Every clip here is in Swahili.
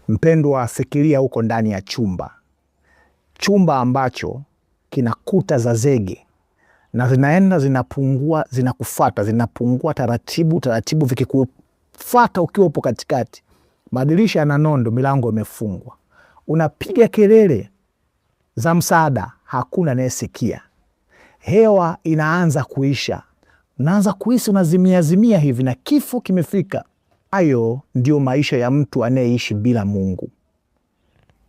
Mpendwa, fikiria huko ndani ya chumba ambacho kina kuta za zege na zinaenda zinapungua, zinakufuata, zinapungua taratibu taratibu, vikikufuata ukiwa upo katikati. Madirisha yana nondo, milango imefungwa. Unapiga kelele za msaada, hakuna anayesikia. Hewa inaanza kuisha, unaanza kuhisi unazimia hivi na kifo kimefika. Hayo ndio maisha ya mtu anayeishi bila Mungu.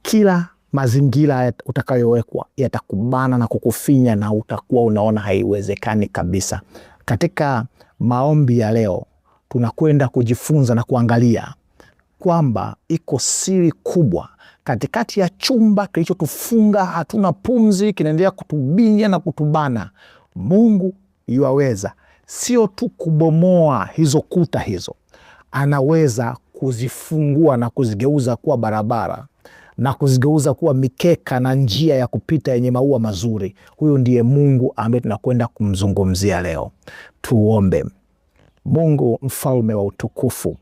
Kila mazingira utakayowekwa yatakubana na kukufinya na utakuwa unaona haiwezekani kabisa. Katika maombi ya leo tunakwenda kujifunza na kuangalia kwamba iko siri kubwa katikati ya chumba kilichotufunga, hatuna pumzi, kinaendelea kutubinya na kutubana. Mungu yuwaweza sio tu kubomoa hizo kuta hizo, anaweza kuzifungua na kuzigeuza kuwa barabara na kuzigeuza kuwa mikeka na njia ya kupita yenye maua mazuri. Huyu ndiye Mungu ambaye tunakwenda kumzungumzia leo. Tuombe. Mungu mfalme wa utukufu,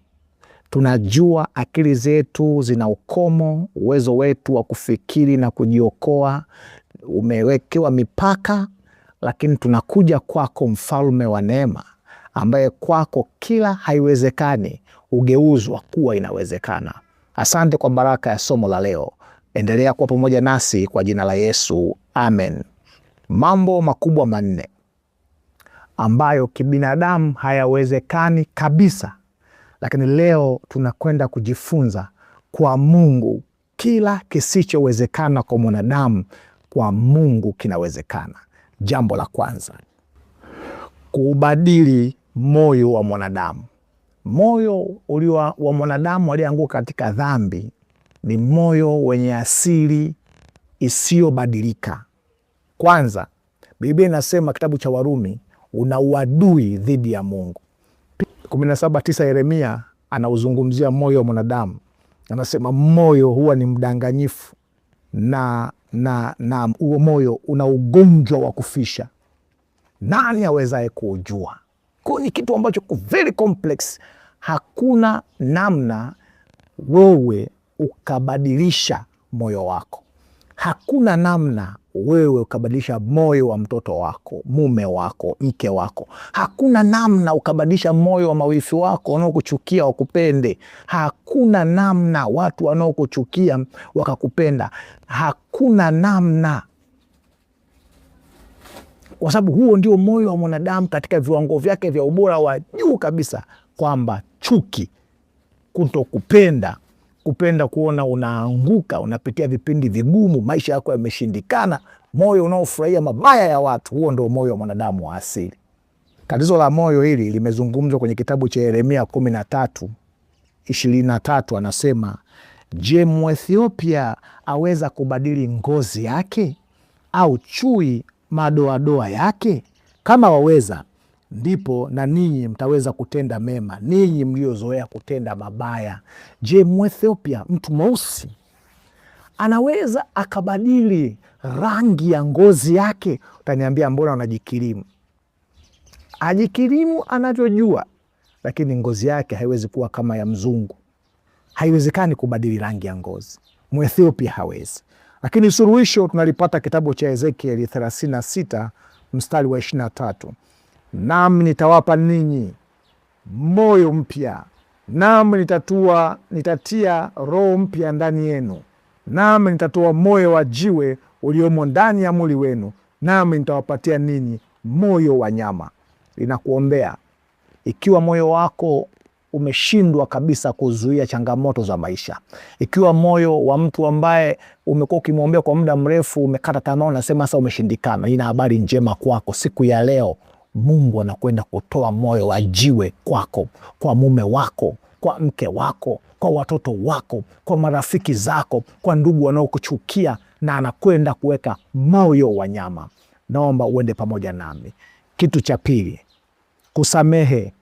tunajua akili zetu zina ukomo, uwezo wetu wa kufikiri na kujiokoa umewekewa mipaka, lakini tunakuja kwako mfalme wa neema, ambaye kwako kila haiwezekani ugeuzwa kuwa inawezekana. Asante kwa baraka ya somo la leo. Endelea kuwa pamoja nasi kwa jina la Yesu. Amen. Mambo makubwa manne ambayo kibinadamu hayawezekani kabisa, lakini leo tunakwenda kujifunza kwa Mungu kila kisichowezekana kwa mwanadamu, kwa Mungu kinawezekana. Jambo la kwanza, kuubadili moyo wa mwanadamu. Moyo wa mwanadamu aliyeanguka katika dhambi ni moyo wenye asili isiyobadilika. Kwanza, Biblia inasema kitabu cha Warumi, una uadui dhidi ya Mungu. 17:9 Yeremia anauzungumzia moyo wa mwanadamu. Anasema moyo huwa ni mdanganyifu na huo moyo una ugonjwa wa kufisha. Nani awezaye kuujua? Kwa ni kitu ambacho very complex. Hakuna namna wewe ukabadilisha moyo wako. Hakuna namna wewe ukabadilisha moyo wa mtoto wako, mume wako, mke wako. Hakuna namna ukabadilisha moyo wa mawifi wako wanaokuchukia wakupende. Hakuna namna watu wanaokuchukia wakakupenda. Hakuna namna, kwa sababu huo ndio moyo wa mwanadamu katika viwango vyake vya ubora wa juu kabisa, kwamba chuki, kutokupenda, kupenda kuona unaanguka, unapitia vipindi vigumu, maisha yako yameshindikana, moyo unaofurahia mabaya ya watu. Huo ndio moyo wa mwanadamu wa asili. Tatizo la moyo hili limezungumzwa kwenye kitabu cha Yeremia 13:23. Anasema, je, Mwethiopia aweza kubadili ngozi yake, au chui madoadoa yake? Kama waweza, ndipo na ninyi mtaweza kutenda mema, ninyi mliozoea kutenda mabaya. Je, Mwethiopia, mtu mweusi, anaweza akabadili rangi ya ngozi yake? Utaniambia, mbona unajikirimu? Ajikirimu anavyojua, lakini ngozi yake haiwezi kuwa kama ya mzungu. Haiwezekani kubadili rangi ya ngozi. Mwethiopia hawezi. Lakini suluhisho tunalipata kitabu cha Ezekieli 36:23. Nami nitawapa ninyi moyo mpya, nami nitatia roho mpya ndani yenu, nami nitatoa moyo wa jiwe uliomo ndani ya mwili wenu, nami nitawapatia ninyi moyo wa nyama. Ninakuombea, ikiwa moyo wako umeshindwa kabisa kuzuia changamoto za maisha, ikiwa moyo wa mtu ambaye umekuwa ukimwombea kwa muda mrefu umekata tamaa, unasema sasa umeshindikana, nina habari njema kwako. Siku ya leo Mungu anakwenda kutoa moyo wa jiwe kwako, kwa mume wako, kwa mke wako, kwa watoto wako, kwa marafiki zako, kwa ndugu wanaokuchukia, na anakwenda kuweka moyo wa nyama. Naomba uende pamoja nami. Kitu cha pili, kusamehe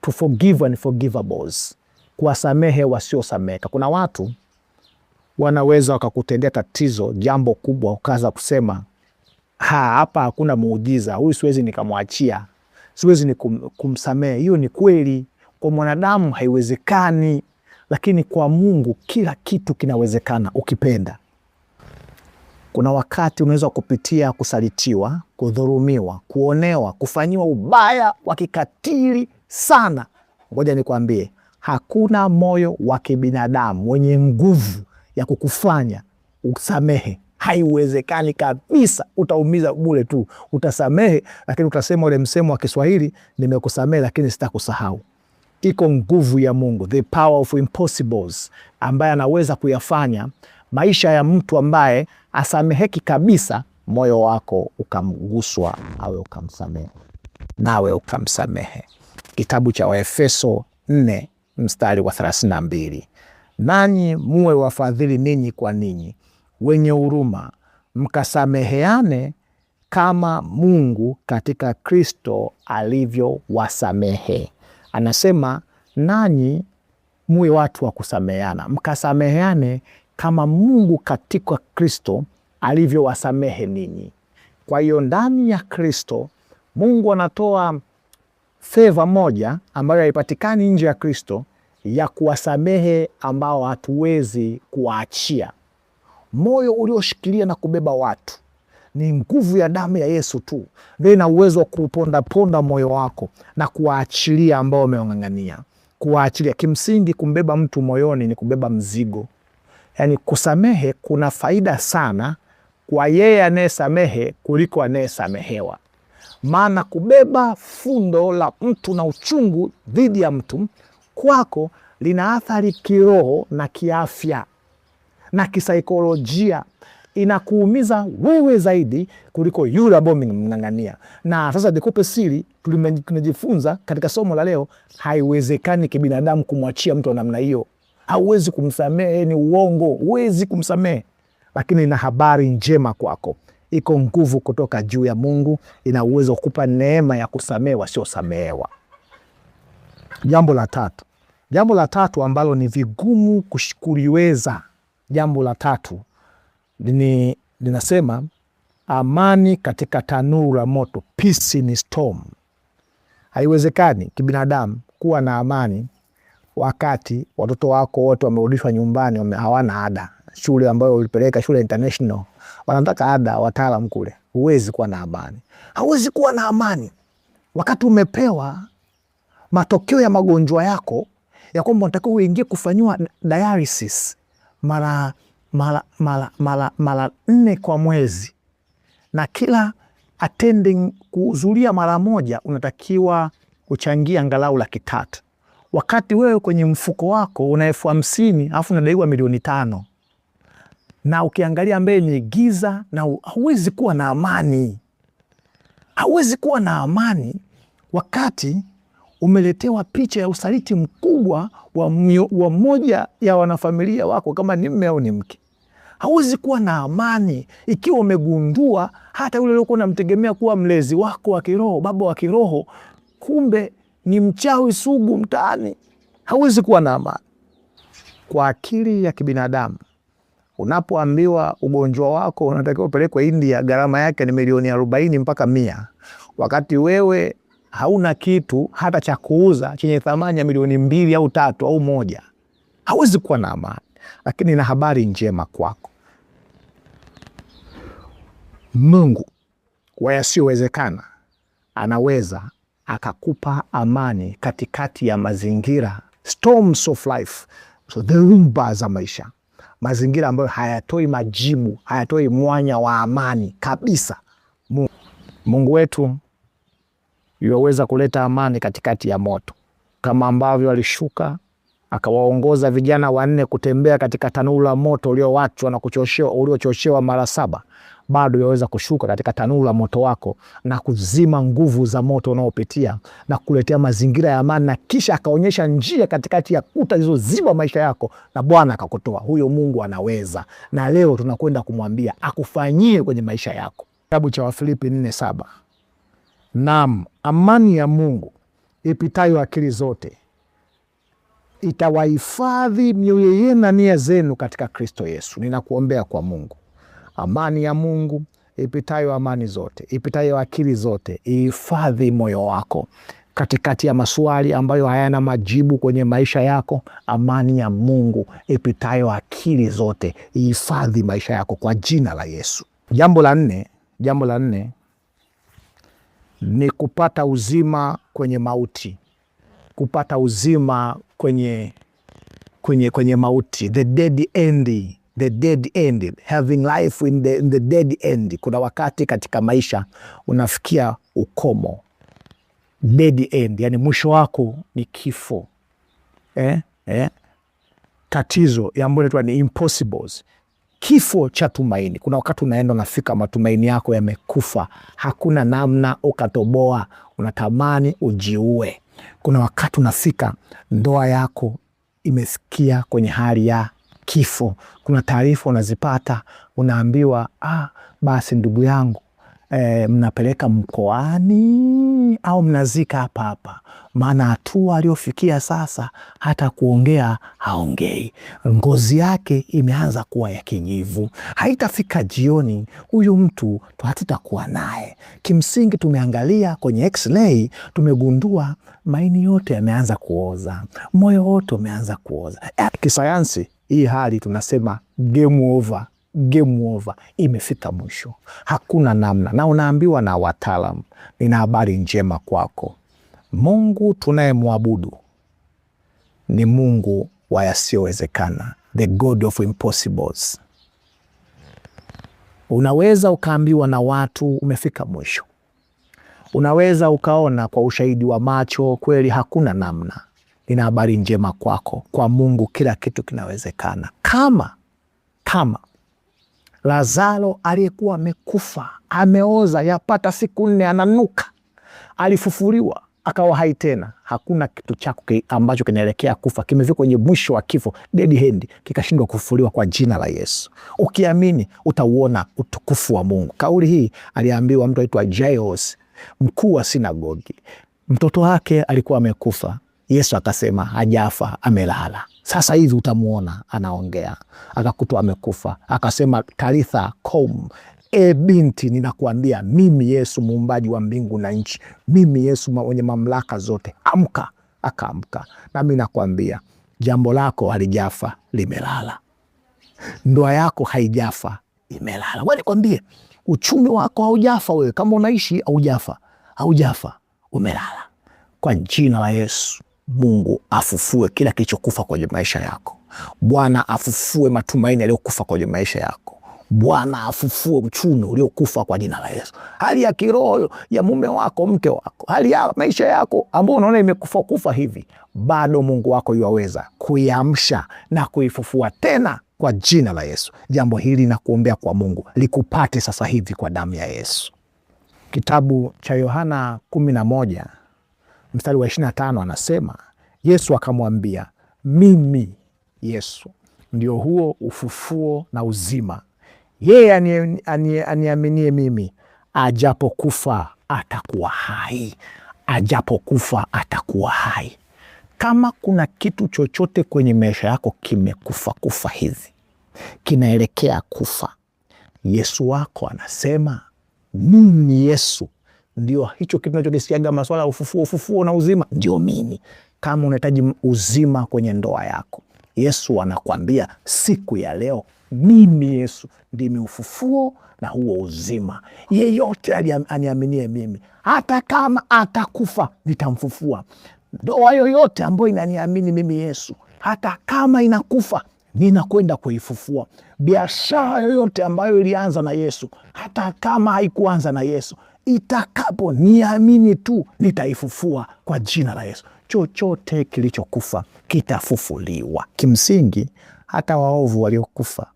to forgive unforgivables, kuwasamehe wasiosameka. Kuna watu wanaweza wakakutendea tatizo, jambo kubwa, ukaanza kusema, hapa hakuna muujiza, huyu siwezi nikamwachia, siwezi kumsamehe. Hiyo ni kweli, kwa mwanadamu haiwezekani. lakini kwa Mungu kila kitu kinawezekana ukipenda. Kuna wakati unaweza kupitia kusalitiwa, kudhulumiwa, kuonewa, kufanyiwa ubaya wa kikatili sana. Ngoja nikwambie, hakuna moyo wa kibinadamu wenye nguvu ya kukufanya usamehe. Haiwezekani kabisa. Utaumiza bure tu. Utasamehe, lakini utasema ule msemo wa Kiswahili, nimekusamehe lakini sitakusahau. Iko nguvu ya Mungu, the power of impossibles, ambaye anaweza kuyafanya maisha ya mtu ambaye asameheki kabisa, moyo wako ukamguswa, awe ukamsamehe, nawe ukamsamehe. Kitabu cha Waefeso 4 mstari wa 32, nanyi muwe wafadhili ninyi kwa ninyi, wenye huruma, mkasameheane kama Mungu katika Kristo alivyo wasamehe. Anasema nanyi muwe watu wa kusameheana, mkasameheane kama Mungu katika Kristo alivyo wasamehe ninyi. Kwa hiyo ndani ya Kristo Mungu anatoa favor moja ambayo haipatikani nje ya Kristo, ya kuwasamehe ambao hatuwezi kuwaachia. Moyo ulioshikilia na kubeba watu, ni nguvu ya damu ya Yesu tu ndio ina uwezo wa kuponda moyo wako na kuwaachilia ambao umeong'ang'ania. Kuwaachilia kimsingi, kumbeba mtu moyoni ni kubeba mzigo. Yani kusamehe kuna faida sana kwa yeye anayesamehe kuliko anayesamehewa. Maana kubeba fundo la mtu na uchungu dhidi ya mtu kwako lina athari kiroho na kiafya na kisaikolojia. Inakuumiza wewe zaidi kuliko yule ambao mnang'ang'ania. Na sasa nikupe siri tunajifunza katika somo la leo, haiwezekani kibinadamu kumwachia mtu wa namna hiyo. Hauwezi kumsamehe, ni uongo, huwezi kumsamehe. Lakini ina habari njema kwako. Iko nguvu kutoka juu ya Mungu, ina uwezo kukupa neema ya kusamehe wasiosamehewa. Jambo la tatu ambalo ni vigumu kuliweza, jambo la tatu linasema amani katika tanuru la moto, peace in storm. Haiwezekani kibinadamu kuwa na amani wakati watoto wako wote wamerudishwa nyumbani, hawana ada. Shule ambayo ulipeleka, shule international, wanataka ada, wataalamu kule. Huwezi kuwa na amani. Hauwezi kuwa na amani wakati umepewa matokeo ya magonjwa yako ya kwamba unatakiwa uingie kufanyiwa dialysis mara 4 kwa mwezi, na kila attending kuhudhuria mara moja unatakiwa kuchangia angalau 300,000, wakati wewe kwenye mfuko wako una 50,000 alafu unadaiwa 5,000,000. Na ukiangalia mbele ni giza, na hauwezi kuwa na amani. Hauwezi kuwa na amani wakati umeletewa picha ya usaliti mkubwa wa mmoja ya wanafamilia wako, kama ni mme au ni mke. Hauwezi kuwa na amani ikiwa umegundua hata yule uliokuwa unamtegemea kuwa mlezi wako wa kiroho, baba wa kiroho, kumbe ni mchawi sugu mtaani. Hauwezi kuwa na amani. Kwa akili ya kibinadamu, unapoambiwa ugonjwa wako unatakiwa upelekwe India, gharama yake ni milioni 40 mpaka 100, wakati wewe hauna kitu hata cha kuuza chenye thamani ya milioni 2 au 3 au 1, hauwezi kuwa na amani. Lakini na habari njema kwako, Mungu wa yasiyowezekana anaweza akakupa amani katikati ya mazingira, storms of life, so dhoruba za maisha, mazingira ambayo hayatoi majibu, hayatoi mwanya wa amani kabisa. Mungu wetu yuweza kuleta amani katikati ya moto, kama ambavyo alishuka akawaongoza vijana 4 kutembea katika tanuru la moto uliowachwa na uliochoshewa mara 7. Bado yaweza kushuka katika tanuru la moto wako na kuzima nguvu za moto unaopitia na kuletea mazingira ya amani, na kisha akaonyesha njia katikati ya kuta zilizoziba maisha yako, na Bwana akakutoa. Huyo Mungu anaweza, na leo tunakwenda kumwambia akufanyie kwenye maisha yako. Kitabu cha Wafilipi 4:7, naam, amani ya Mungu ipitayo akili zote itawahifadhi mioyo yenu na nia zenu katika Kristo Yesu. Ninakuombea kwa Mungu, amani ya Mungu ipitayo amani zote, ipitayo akili zote, ihifadhi moyo wako katikati ya maswali ambayo hayana majibu kwenye maisha yako, amani ya Mungu ipitayo akili zote ihifadhi maisha yako kwa jina la Yesu. Jambo la nne ni kupata uzima kwenye mauti. Kupata uzima kwenye mauti, the dead end, having life in the dead end. Kuna wakati katika maisha unafikia ukomo, dead end, yani mwisho wako ni kifo. Tatizo ambayo ni impossibles, kifo cha tumaini. Kuna wakati unaenda unafika matumaini yako yamekufa, hakuna namna ukatoboa, unatamani ujiue. Kuna wakati unafika ndoa yako imefikia kwenye hali ya kifo. Kuna taarifa unazipata, unaambiwa basi ndugu yangu, mnapeleka mkoani au mnazika hapa hapa, maana hatua aliofikia sasa hata kuongea haongei, ngozi yake imeanza kuwa ya kijivu. Haitafika jioni huyu mtu hatutakuwa naye. Kimsingi tumeangalia kwenye x-ray, tumegundua maini yote yameanza kuoza, moyo wote umeanza kuoza. Kisayansi hii hali tunasema game over. Game over, imefika mwisho, hakuna namna. Na unaambiwa na wataalamu, nina habari njema kwako, Mungu tunayemwabudu ni Mungu wa yasiyowezekana, the God of impossibles. Unaweza ukaambiwa na watu umefika mwisho, unaweza ukaona kwa ushahidi wa macho kweli hakuna namna. Nina habari njema kwako, kwa Mungu kila kitu kinawezekana. Kama Lazaro aliyekuwa amekufa, ameoza yapata siku 4, ananuka, alifufuliwa akawa hai tena. Hakuna kitu chako ambacho kinaelekea kufa, kimefika kwenye mwisho wa kifo, dead end, kikashindwa kufufuliwa kwa jina la Yesu. Ukiamini utauona utukufu wa Mungu. Kauli hii aliambiwa mtu aitwa Jairus, mkuu wa sinagogi. Mtoto wake alikuwa amekufa, Yesu akasema hajafa, amelala. Sasa hivi utamuona anaongea. Akakutwa amekufa, akasema Talitha koum, binti ninakuambia mimi Yesu muumbaji wa mbingu na nchi, mimi Yesu mwenye mamlaka zote, amka. Akaamka. Nami nakwambia jambo lako halijafa, limelala. Ndoa yako haijafa, imelala. Wewe nikwambie, uchumi wako haujafa. Wewe kama unaishi haujafa, umelala. Kwa jina la Yesu, Mungu afufue kila kilichokufa kwenye maisha yako. Bwana afufue matumaini yaliyokufa kwenye maisha yako. Bwana afufue uchumi uliokufa kwa jina la Yesu. Hali ya kiroho ya mume wako, mke wako, hali ya maisha yako ambao unaona imekufa hivi, bado Mungu wako yuwaweza kuiamsha na kuifufua tena kwa jina la Yesu. Jambo hili nakuombea kwa Mungu likupate sasa hivi kwa damu ya Yesu. Kitabu cha Yohana 11 mstari wa 25 anasema, Yesu akamwambia, mimi Yesu ndio huo ufufuo na uzima. Yeye aniaminie mimi, ajapokufa atakuwa hai. Ajapokufa atakuwa hai. Kama kuna kitu chochote kwenye maisha yako kimekufa hivi, kinaelekea kufa, Yesu wako anasema, mimi Yesu ndio hicho kitu tunachokisikiaga masuala ya ufufuo na uzima, ndio mimi. Kama unahitaji uzima kwenye ndoa yako, Yesu anakwambia siku ya leo, mimi Yesu ndimi ufufuo na huo uzima. Yeyote aniaminie mimi, hata kama atakufa nitamfufua. Ndoa yoyote ambayo inaniamini mimi Yesu, hata kama inakufa ninakwenda kuifufua. Biashara yoyote ambayo ilianza na Yesu, hata kama haikuanza na Yesu, itakapo niamini tu nitaifufua kwa jina la Yesu. Chochote kilichokufa kitafufuliwa. Kimsingi hata waovu waliokufa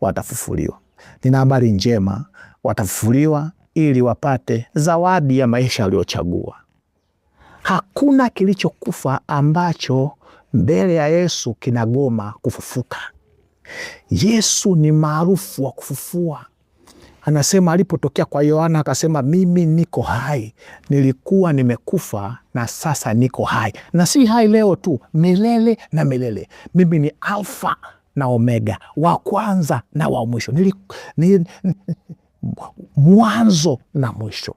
watafufuliwa. Nina habari njema, watafufuliwa ili wapate zawadi ya maisha waliochagua. Hakuna kilichokufa ambacho mbele ya Yesu kinagoma kufufuka. Yesu ni maarufu wa kufufua. Anasema alipotokea kwa Yohana akasema, mimi niko hai, nilikuwa nimekufa na sasa niko hai, na si hai leo tu, milele na milele. Mimi ni Alfa na Omega, wa kwanza na wa mwisho, mwanzo na mwisho.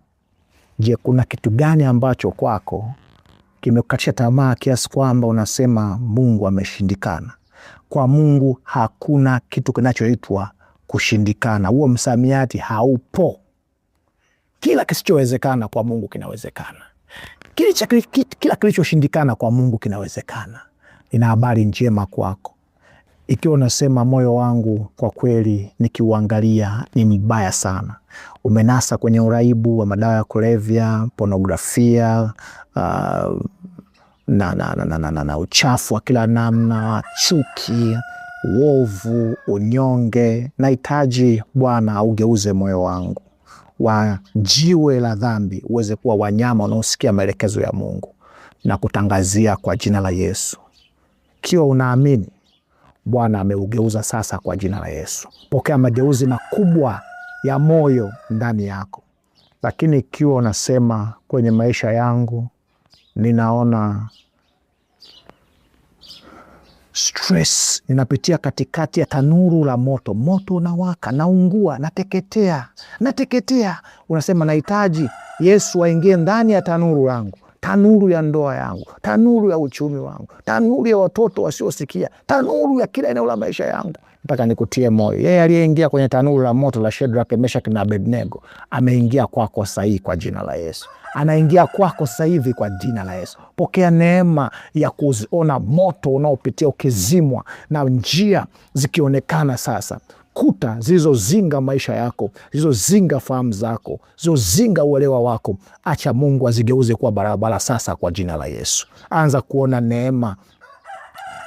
Je, kuna kitu gani ambacho kwako kimekukatisha tamaa kiasi kwamba unasema Mungu ameshindikana. Kwa Mungu hakuna kitu kinachoitwa kushindikana. Huo msamiati haupo. Kila kisichowezekana kwa Mungu kinawezekana. Kila kilichoshindikana kwa Mungu kinawezekana. Nina habari njema kwako. Ikiwa unasema moyo wangu kwa kweli nikiuangalia ni mbaya sana, umenasa kwenye uraibu wa madawa ya kulevya, pornografia, na uchafu wa kila namna, chuki, uovu, unyonge, nahitaji Bwana ugeuze moyo wangu wa jiwe la dhambi uweze kuwa wanyama unaosikia maelekezo ya Mungu, na kutangazia kwa jina la Yesu. Kiwa unaamini, Bwana ameugeuza sasa kwa jina la Yesu. Pokea mageuzi makubwa ya moyo ndani yako. Lakini ikiwa unasema kwenye maisha yangu ninaona stress, ninapitia katikati ya tanuru la moto, moto unawaka, naungua, nateketea. Unasema nahitaji Yesu aingie ndani ya tanuru langu, tanuru ya ndoa yangu, tanuru ya uchumi wangu, tanuru ya watoto wasiosikia, tanuru ya kila eneo la maisha yangu. Mpaka nikutie moyo, yeye aliyeingia kwenye tanuru la moto la Shadraka, Meshaki na Abednego ameingia kwako sasa hivi kwa jina la Yesu. Anaingia kwako sasa hivi kwa jina la Yesu. Pokea neema ya kuziona moto unaopitia ukizimwa na njia zikionekana sasa. Kuta zilizozinga maisha yako, zilizozinga fahamu zako, zilizozinga uelewa wako, acha Mungu azigeuze kuwa barabara sasa kwa jina la Yesu. Anza kuona neema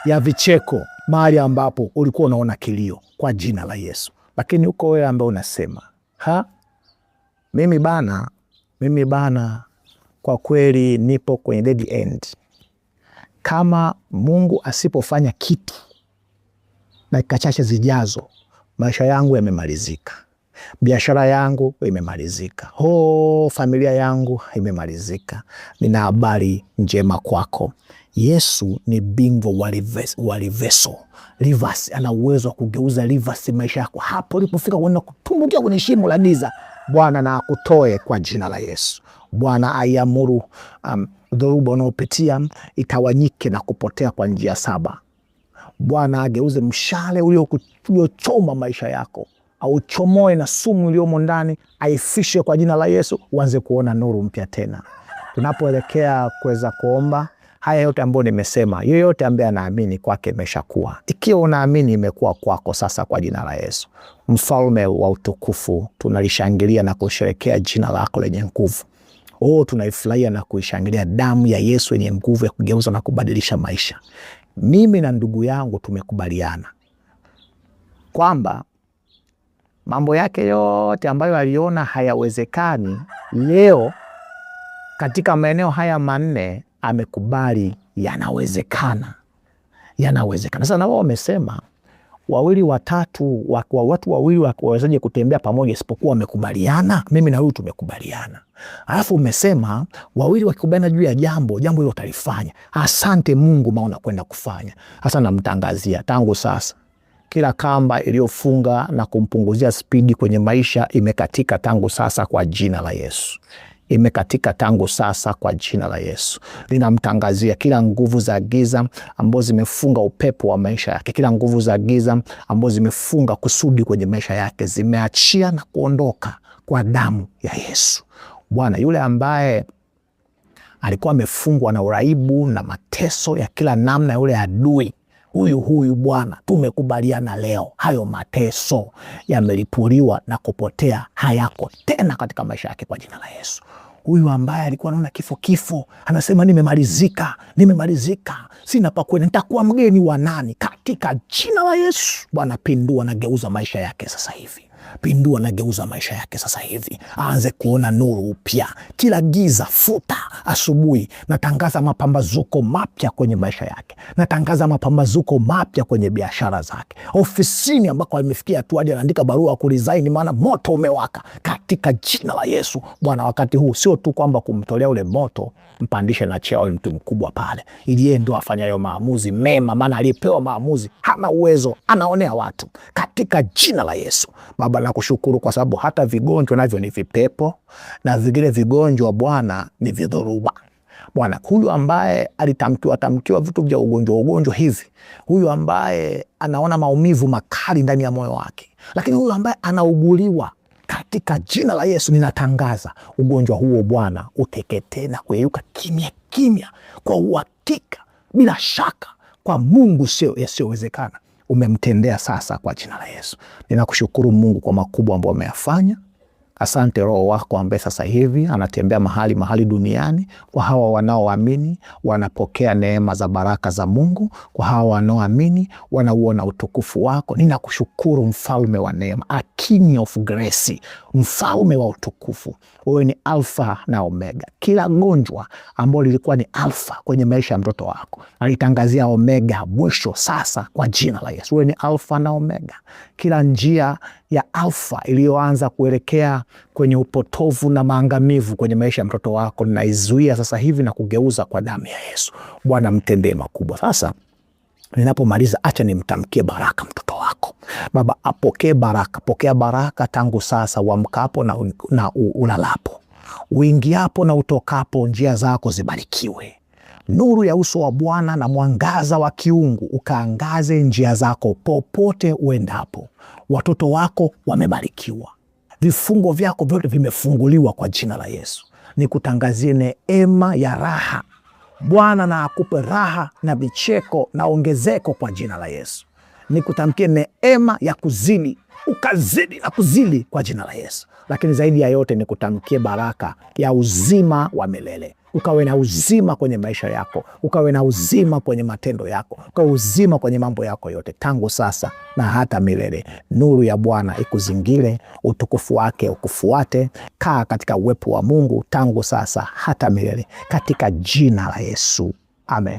ya vicheko mahali ambapo ulikuwa unaona kilio kwa jina la Yesu. Lakini uko wewe ambaye unasema, mimi bana kwa kweli nipo kwenye dead end. Kama Mungu asipofanya kitu dakika chache zijazo, maisha yangu yamemalizika, biashara yangu imemalizika, familia yangu imemalizika. Nina habari njema kwako. Yesu ni bingwa wa reverse. Ana uwezo wa kugeuza reverse maisha yako. Hapo ulipofika unaenda kutumbukia kwenye shimo la giza, Bwana na akutoe kwa jina la Yesu. Bwana aiamuru dhoruba unaopitia itawanyike na kupotea kwa njia 7. Bwana ageuze mshale uliochoma maisha yako, au chomoe na sumu iliyomo ndani, aifishe kwa jina la Yesu, uanze kuona nuru mpya tena. Tunapoelekea kuweza kuomba haya yote ambayo nimesema, yeyote ambaye anaamini kwake imeshakuwa. Ikiwa unaamini imekuwa kwako sasa kwa jina la Yesu. Mfalme wa utukufu, tunalishangilia na kusherehekea jina lako lenye nguvu. Tunaifurahia na kuishangilia damu ya Yesu yenye nguvu ya kugeuza na kubadilisha maisha. Mimi na ndugu yangu tumekubaliana kwamba mambo yake yote ambayo aliona hayawezekani, leo katika maeneo haya 4 amekubali yanawezekana. Sasa na wao wamesema 2 watatu watu 2 wawezaje kutembea pamoja isipokuwa wamekubaliana? Mimi na huyu tumekubaliana. Alafu umesema 2 wakikubaliana juu ya jambo hilo utalifanya. Asante Mungu, maana kwenda kufanya. Sasa namtangazia tangu sasa, kila kamba iliyofunga na kumpunguzia spidi kwenye maisha imekatika tangu sasa kwa jina la Yesu. Imekatika tangu sasa kwa jina la Yesu. Linamtangazia kila nguvu za giza ambazo zimefunga upepo wa maisha yake, kila nguvu za giza ambazo zimefunga kusudi kwenye maisha yake, zimeachia na kuondoka kwa damu ya Yesu. Bwana, yule ambaye alikuwa amefungwa na uraibu na mateso ya kila namna, yule adui, huyu Bwana, tumekubaliana leo hayo mateso yamelipuliwa na kupotea, hayako tena katika maisha yake kwa jina la Yesu. Huyu ambaye alikuwa anaona kifo, anasema nimemalizika, sina pa kwenda, nitakuwa mgeni wa nani? Katika jina la Yesu, Bwana, pindua na geuza maisha yake sasa hivi. Aanze kuona nuru upya. Kila giza futa asubuhi. Natangaza mapambazuko mapya kwenye maisha yake. Natangaza mapambazuko mapya kwenye biashara zake. Ofisini ambako amefikia tu hadi anaandika barua kuresign, maana moto umewaka. Katika jina la Yesu, Bwana, wakati huu sio tu kwamba kumtolea ule moto, mpandishe na cheo mtu mkubwa pale, ili yeye ndo afanyayo maamuzi mema, maana alipewa maamuzi hana uwezo, anaonea watu. Katika jina la Yesu, Baba, nakushukuru kwa sababu hata vigonjwa navyo ni vipepo, na vingine vigonjwa Bwana ni vidhoruba. Bwana, huyu ambaye alitamkiwa vitu vya ugonjwa hivi, huyu ambaye anaona maumivu makali ndani ya moyo wake, lakini huyu ambaye anauguliwa, katika jina la Yesu ninatangaza ugonjwa huo Bwana uteketee na kuyeyuka kimya kimya, kwa uhakika, bila shaka, kwa Mungu yasiyowezekana umemtendea sasa kwa jina la Yesu. Ninakushukuru Mungu kwa makubwa ambayo umeyafanya. Asante Roho wako ambaye sasa hivi anatembea mahali duniani. Kwa hawa wanaoamini wanapokea neema za baraka za Mungu. Kwa hawa wanaoamini wanauona utukufu wako. Ninakushukuru mfalme wa neema, a king of grace, mfalme wa utukufu. Wewe ni Alfa na Omega. Kila gonjwa ambalo lilikuwa ni Alfa kwenye maisha ya mtoto wako, alitangazia Omega mwisho sasa kwa jina la Yesu. Wewe ni Alfa na Omega. Kila njia ya Alfa iliyoanza kuelekea kwenye upotovu na maangamivu kwenye maisha ya mtoto wako, ninaizuia sasa hivi na kugeuza kwa damu ya Yesu. Bwana, mtendee makubwa. Sasa ninapomaliza, acha nimtamkie baraka mtoto wako. Baba, apokee baraka. Pokea baraka tangu sasa, uamkapo na ulalapo, uingiapo na utokapo, njia zako zibarikiwe. Nuru ya uso wa Bwana na mwangaza wa kiungu ukaangaze njia zako popote uendapo. Watoto wako wamebarikiwa. Vifungo vyako vyote vimefunguliwa kwa jina la Yesu. Nikutangazie neema ya raha. Bwana na akupe raha na vicheko na ongezeko kwa jina la Yesu. Nikutamkie neema ya kuzidi, ukazidi na kuzidi kwa jina la Yesu. Lakini zaidi ya yote nikutamkie baraka ya uzima wa milele. Ukawe na uzima kwenye maisha yako, ukawe na uzima kwenye matendo yako, ukawe uzima kwenye mambo yako yote, tangu sasa na hata milele. Nuru ya Bwana ikuzingire, utukufu wake ukufuate. Kaa katika uwepo wa Mungu tangu sasa hata milele, katika jina la Yesu. Amen.